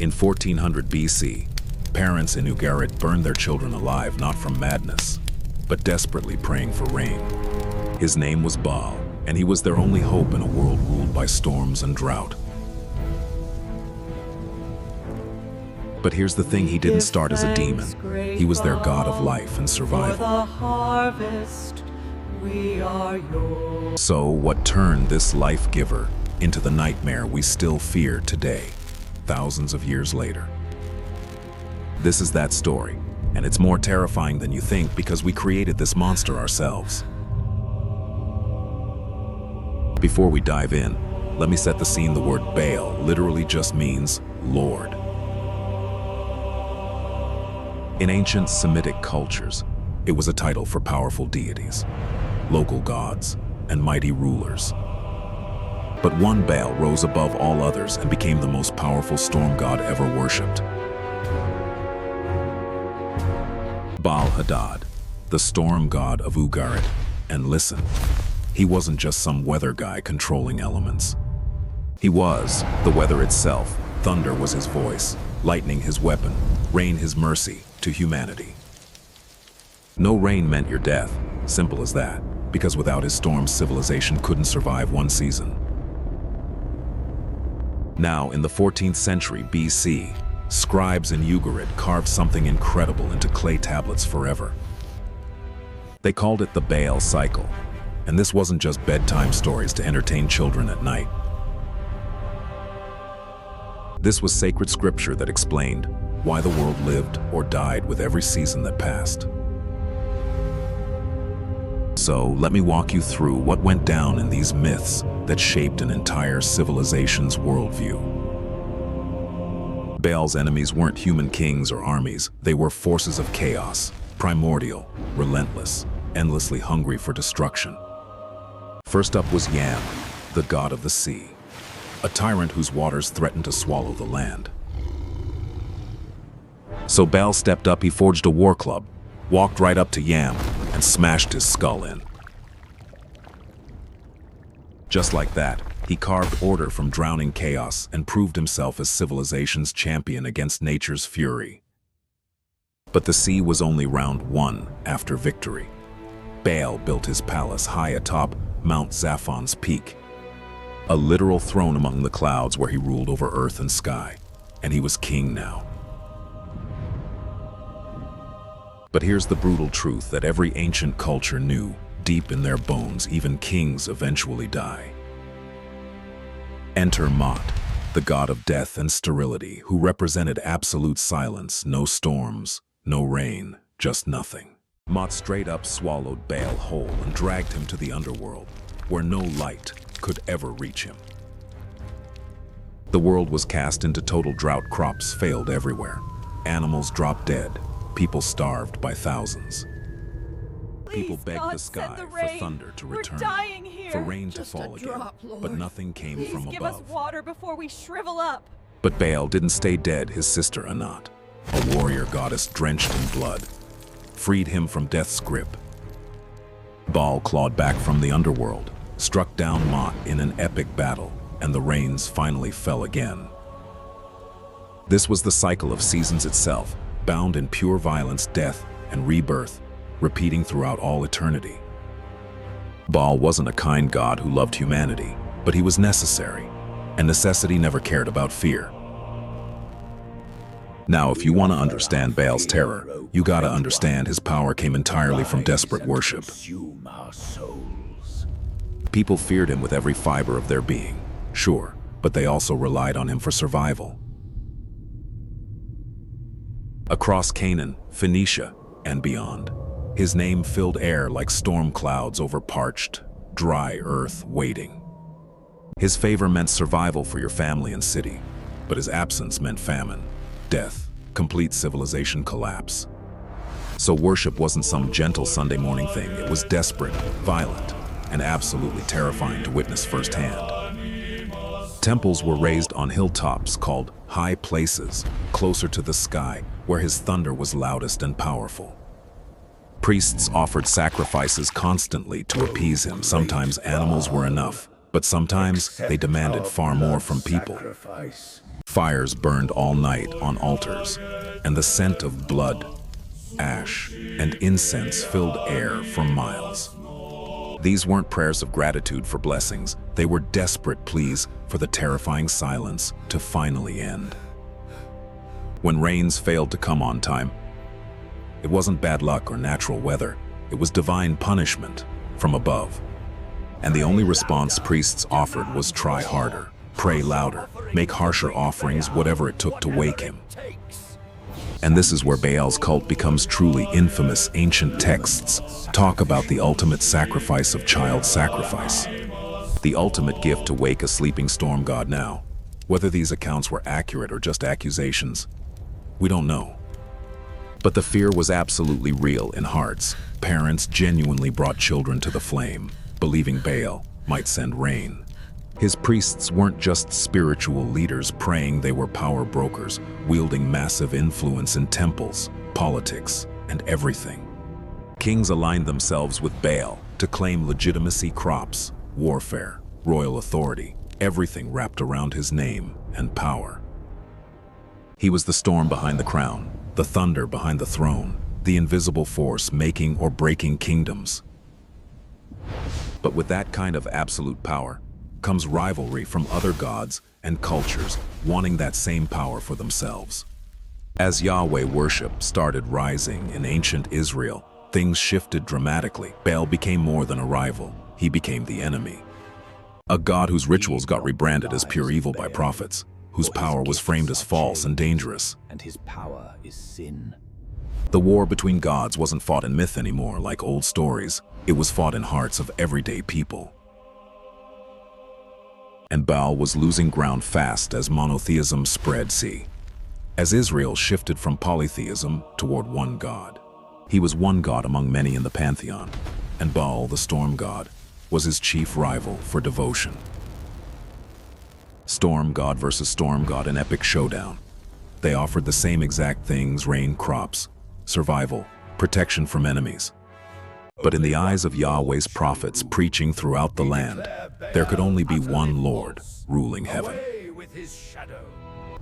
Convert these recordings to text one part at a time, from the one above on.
In 1400 BC, parents in Ugarit burned their children alive not from madness, but desperately praying for rain. His name was Baal, and he was their only hope in a world ruled by storms and drought. But here's the thing, he didn't start as a demon. He was their god of life and survival. So what turned this life giver into the nightmare we still fear today, thousands of years later? This is that story, and it's more terrifying than you think because we created this monster ourselves. Before we dive in, let me set the scene. The word Baal literally just means Lord. In ancient Semitic cultures, it was a title for powerful deities, local gods, and mighty rulers. But one Baal rose above all others and became the most powerful storm god ever worshipped. Baal Hadad, the storm god of Ugarit. And listen, he wasn't just some weather guy controlling elements. He was the weather itself. Thunder was his voice, lightning his weapon, rain his mercy to humanity. No rain meant your death, simple as that, because without his storms, civilization couldn't survive one season. Now, in the 14th century BC, scribes in Ugarit carved something incredible into clay tablets forever. They called it the Baal Cycle, and this wasn't just bedtime stories to entertain children at night. This was sacred scripture that explained why the world lived or died with every season that passed. So let me walk you through what went down in these myths that shaped an entire civilization's worldview. Baal's enemies weren't human kings or armies. They were forces of chaos, primordial, relentless, endlessly hungry for destruction. First up was Yam, the god of the sea, a tyrant whose waters threatened to swallow the land. So Baal stepped up. He forged a war club, walked right up to Yam, and smashed his skull in. Just like that, he carved order from drowning chaos and proved himself as civilization's champion against nature's fury. But the sea was only round one after victory. Baal built his palace high atop Mount Zaphon's peak, a literal throne among the clouds where he ruled over earth and sky, and he was king now. But here's the brutal truth that every ancient culture knew deep in their bones: even kings eventually die. Enter Mot, the god of death and sterility, who represented absolute silence, no storms, no rain, just nothing. Mot straight up swallowed Baal whole and dragged him to the underworld, where no light could ever reach him. The world was cast into total drought. Crops failed everywhere. Animals dropped dead. People starved by thousands. People begged the sky for thunder to return, for rain to fall again, but nothing came from above. Give us water before we shrivel up. But Baal didn't stay dead. His sister Anat, a warrior goddess drenched in blood, freed him from death's grip. Baal clawed back from the underworld, struck down Mot in an epic battle, and the rains finally fell again. This was the cycle of seasons itself, bound in pure violence, death, and rebirth, repeating throughout all eternity. Baal wasn't a kind god who loved humanity, but he was necessary, and necessity never cared about fear. Now, if you want to understand Baal's terror, you gotta understand his power came entirely from desperate worship. People feared him with every fiber of their being, sure, but they also relied on him for survival. Across Canaan, Phoenicia, and beyond, his name filled air like storm clouds over parched, dry earth waiting. His favor meant survival for your family and city, but his absence meant famine, death, complete civilization collapse. So worship wasn't some gentle Sunday morning thing. It was desperate, violent, and absolutely terrifying to witness firsthand. Temples were raised on hilltops called high places, closer to the sky, where his thunder was loudest and powerful. Priests offered sacrifices constantly to appease him. Sometimes animals were enough, But sometimes they demanded far more from people. Fires burned all night on altars, and the scent of blood, ash, and incense filled air for miles. These weren't prayers of gratitude for blessings. They were desperate pleas for the terrifying silence to finally end. When rains failed to come on time, it wasn't bad luck or natural weather. It was divine punishment from above. And the only response priests offered was try harder, pray louder, make harsher offerings, whatever it took to wake him. And this is where Baal's cult becomes truly infamous. Ancient texts talk about the ultimate sacrifice of child sacrifice, the ultimate gift to wake a sleeping storm god. Now, whether these accounts were accurate or just accusations, we don't know. But the fear was absolutely real in hearts. Parents genuinely brought children to the flame, believing Baal might send rain. His priests weren't just spiritual leaders praying, they were power brokers, wielding massive influence in temples, politics, and everything. Kings aligned themselves with Baal to claim legitimacy, crops, warfare, royal authority, everything wrapped around his name and power. He was the storm behind the crown, the thunder behind the throne, the invisible force making or breaking kingdoms. But with that kind of absolute power comes rivalry from other gods and cultures wanting that same power for themselves. As Yahweh worship started rising in ancient Israel, things shifted dramatically. Baal became more than a rival. He became the enemy. A god whose rituals got rebranded as pure evil by prophets, whose power was framed as false and dangerous. And his power is sin. The war between gods wasn't fought in myth anymore, like old stories. It was fought in hearts of everyday people. And Baal was losing ground fast as monotheism spread. As Israel shifted from polytheism toward one god. He was one god among many in the pantheon, and Baal, the storm god, was his chief rival for devotion. Storm god versus storm god, an epic showdown. They offered the same exact things: rain, crops, survival, protection from enemies. But in the eyes of Yahweh's prophets preaching throughout the land, there could only be one Lord ruling heaven.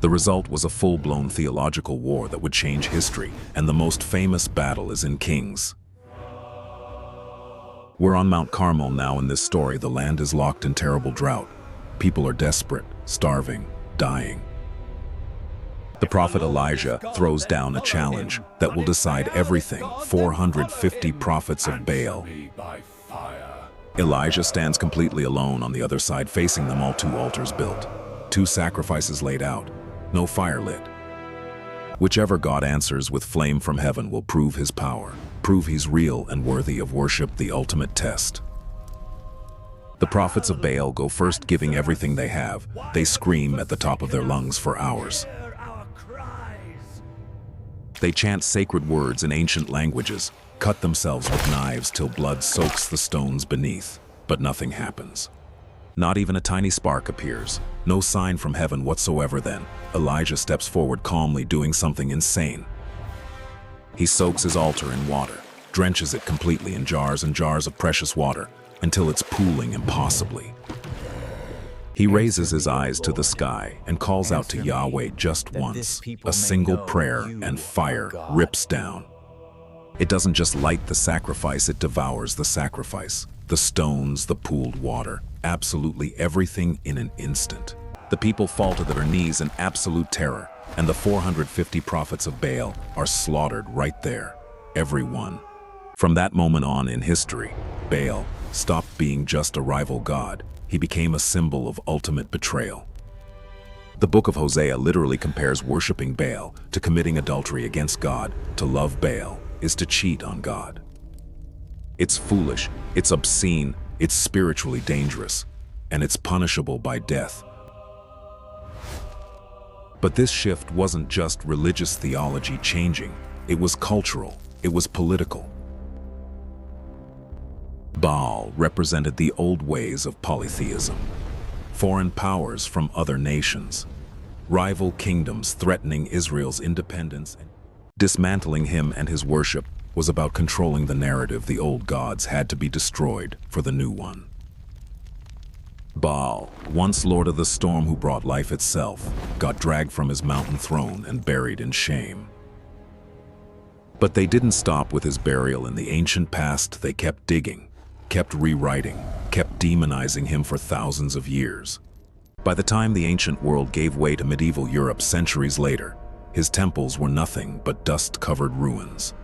The result was a full-blown theological war that would change history, and the most famous battle is in Kings. We're on Mount Carmel now in this story. The land is locked in terrible drought. People are desperate, starving, dying. The prophet Elijah throws down a challenge that will decide everything. 450 prophets of Baal. Elijah stands completely alone on the other side, facing them all. 2 altars built, 2 sacrifices laid out, no fire lit. Whichever God answers with flame from heaven will prove his power, prove he's real and worthy of worship, the ultimate test. The prophets of Baal go first, giving everything they have. They scream at the top of their lungs for hours. They chant sacred words in ancient languages, cut themselves with knives till blood soaks the stones beneath, but nothing happens. Not even a tiny spark appears, no sign from heaven whatsoever. Then Elijah steps forward calmly, doing something insane. He soaks his altar in water, drenches it completely in jars and jars of precious water, until it's pooling impossibly. He raises his eyes to the sky and calls out to Yahweh just once. A single prayer and fire rips down. It doesn't just light the sacrifice, it devours the sacrifice. The stones, the pooled water, absolutely everything in an instant. The people fall to their knees in absolute terror, and the 450 prophets of Baal are slaughtered right there. Every one. From that moment on in history, Baal stopped being just a rival god. He became a symbol of ultimate betrayal. The book of Hosea literally compares worshiping Baal to committing adultery against God. To love Baal is to cheat on God. It's foolish, it's obscene, it's spiritually dangerous, and it's punishable by death. But this shift wasn't just religious theology changing, it was cultural, it was political. Baal represented the old ways of polytheism, foreign powers from other nations, rival kingdoms threatening Israel's independence. Dismantling him and his worship was about controlling the narrative. The old gods had to be destroyed for the new one. Baal, once lord of the storm who brought life itself, got dragged from his mountain throne and buried in shame. But they didn't stop with his burial in the ancient past. They kept digging, kept rewriting, kept demonizing him for thousands of years. By the time the ancient world gave way to medieval Europe centuries later, his temples were nothing but dust-covered ruins.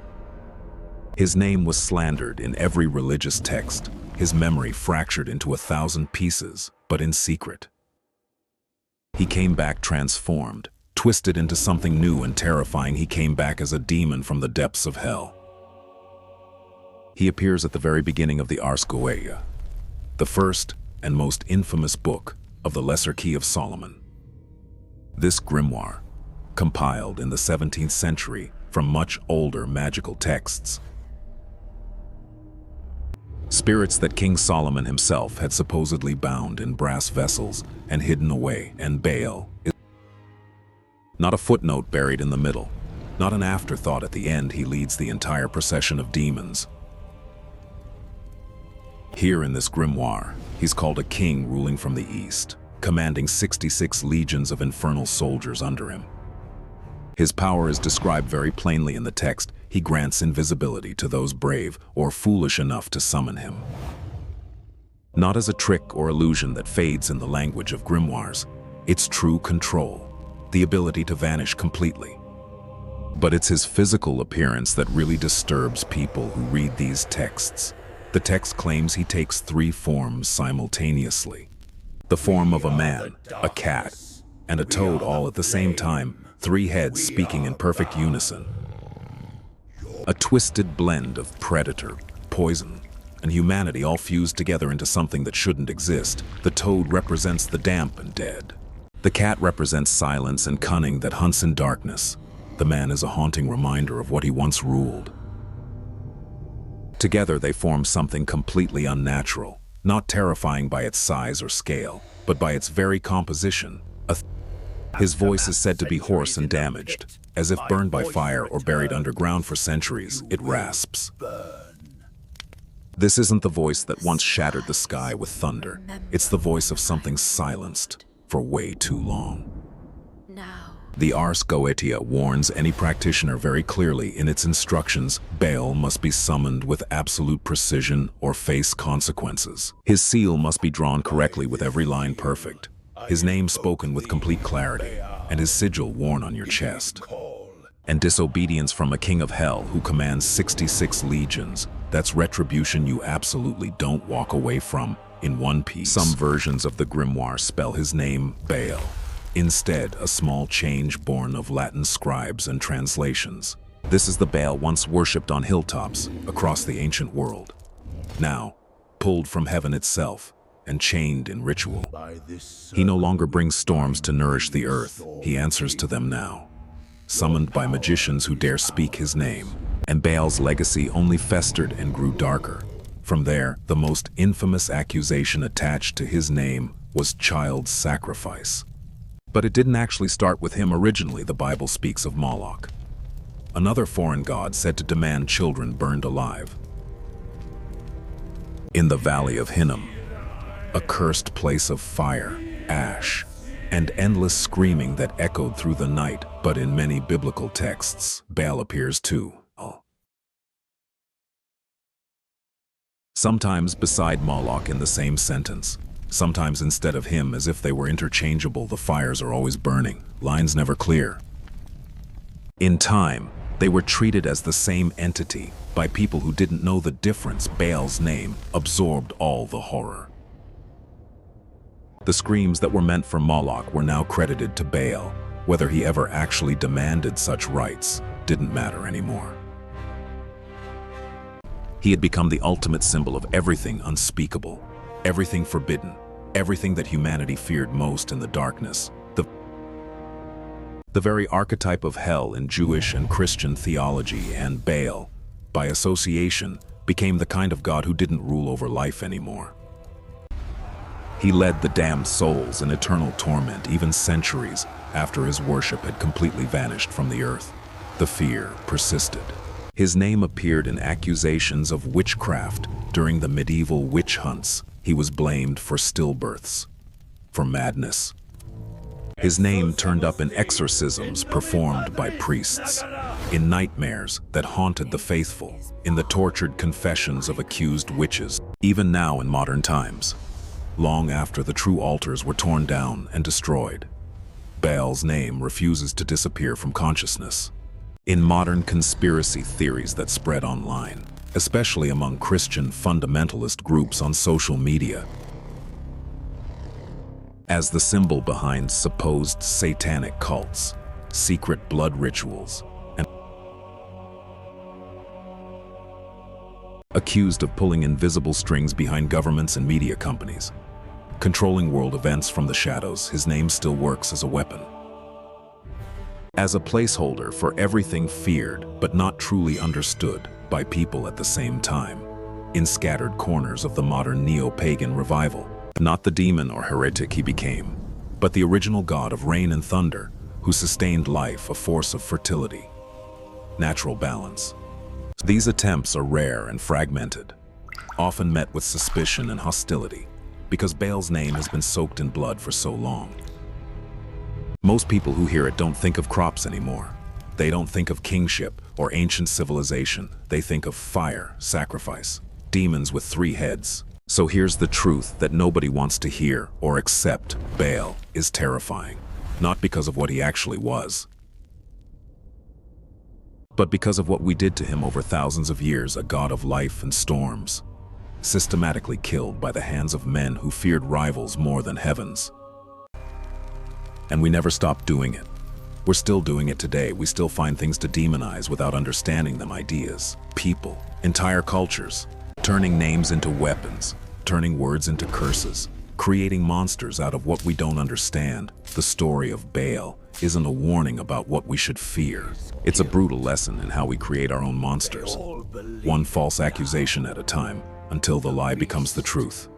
His name was slandered in every religious text, his memory fractured into 1,000 pieces, but in secret. He came back transformed, twisted into something new and terrifying. He came back as a demon from the depths of hell. He appears at the very beginning of the Ars Goetia, the first and most infamous book of the Lesser Key of Solomon. This grimoire, compiled in the 17th century from much older magical texts, spirits that King Solomon himself had supposedly bound in brass vessels and hidden away, and Baal is not a footnote buried in the middle, not an afterthought at the end. He leads the entire procession of demons. Here in this grimoire, he's called a king ruling from the east, commanding 66 legions of infernal soldiers under him. His power is described very plainly in the text. He grants invisibility to those brave or foolish enough to summon him. Not as a trick or illusion that fades in the language of grimoires, it's true control, the ability to vanish completely. But it's his physical appearance that really disturbs people who read these texts. The text claims he takes 3 forms simultaneously. The form of a man, a cat, and a toad all at the same time, 3 heads speaking in perfect unison. A twisted blend of predator, poison, and humanity all fused together into something that shouldn't exist. The toad represents the damp and dead. The cat represents silence and cunning that hunts in darkness. The man is a haunting reminder of what he once ruled. Together they form something completely unnatural, not terrifying by its size or scale, but by its very composition. His voice is said to be hoarse and damaged, as if burned by fire or buried underground for centuries. It rasps. This isn't the voice that once shattered the sky with thunder. It's the voice of something silenced for way too long. The Ars Goetia warns any practitioner very clearly in its instructions: Baal must be summoned with absolute precision or face consequences. His seal must be drawn correctly with every line perfect, his name spoken with complete clarity, and his sigil worn on your chest. And disobedience from a king of hell who commands 66 legions, that's retribution you absolutely don't walk away from in one piece. Some versions of the grimoire spell his name Baal. Instead, a small change born of Latin scribes and translations. This is the Baal once worshipped on hilltops across the ancient world. Now, pulled from heaven itself and chained in ritual. He no longer brings storms to nourish the earth. He answers to them now, summoned by magicians who dare speak his name. And Baal's legacy only festered and grew darker. From there, the most infamous accusation attached to his name was child sacrifice. But it didn't actually start with him originally. The Bible speaks of Moloch, another foreign god said to demand children burned alive. In the Valley of Hinnom, a cursed place of fire, ash, and endless screaming that echoed through the night. But in many biblical texts, Baal appears too. Sometimes beside Moloch in the same sentence. Sometimes instead of him, as if they were interchangeable. The fires are always burning, lines never clear. In time, they were treated as the same entity by people who didn't know the difference. Baal's name absorbed all the horror. The screams that were meant for Moloch were now credited to Baal. Whether he ever actually demanded such rights didn't matter anymore. He had become the ultimate symbol of everything unspeakable, everything forbidden, everything that humanity feared most in the darkness. The very archetype of hell in Jewish and Christian theology. And Baal, by association, became the kind of god who didn't rule over life anymore. He led the damned souls in eternal torment even centuries after his worship had completely vanished from the earth. The fear persisted. His name appeared in accusations of witchcraft during the medieval witch hunts, He was blamed for stillbirths, for madness. His name turned up in exorcisms performed by priests, in nightmares that haunted the faithful, in the tortured confessions of accused witches, even now in modern times, long after the true altars were torn down and destroyed. Baal's name refuses to disappear from consciousness. In modern conspiracy theories that spread online, especially among Christian fundamentalist groups on social media, as the symbol behind supposed satanic cults, secret blood rituals, and accused of pulling invisible strings behind governments and media companies, controlling world events from the shadows, his name still works as a weapon. As a placeholder for everything feared but not truly understood by people at the same time, in scattered corners of the modern neo-pagan revival. Not the demon or heretic he became, but the original god of rain and thunder, who sustained life, a force of fertility, natural balance. These attempts are rare and fragmented, often met with suspicion and hostility, because Baal's name has been soaked in blood for so long. Most people who hear it don't think of crops anymore. They don't think of kingship or ancient civilization. They think of fire, sacrifice, demons with 3 heads. So here's the truth that nobody wants to hear or accept. Baal is terrifying, not because of what he actually was, but because of what we did to him over thousands of years, a god of life and storms, systematically killed by the hands of men who feared rivals more than heavens. And we never stopped doing it. We're still doing it today. We still find things to demonize without understanding them, ideas, people, entire cultures, turning names into weapons, turning words into curses, creating monsters out of what we don't understand. The story of Baal isn't a warning about what we should fear. It's a brutal lesson in how we create our own monsters, one false accusation at a time, until the lie becomes the truth.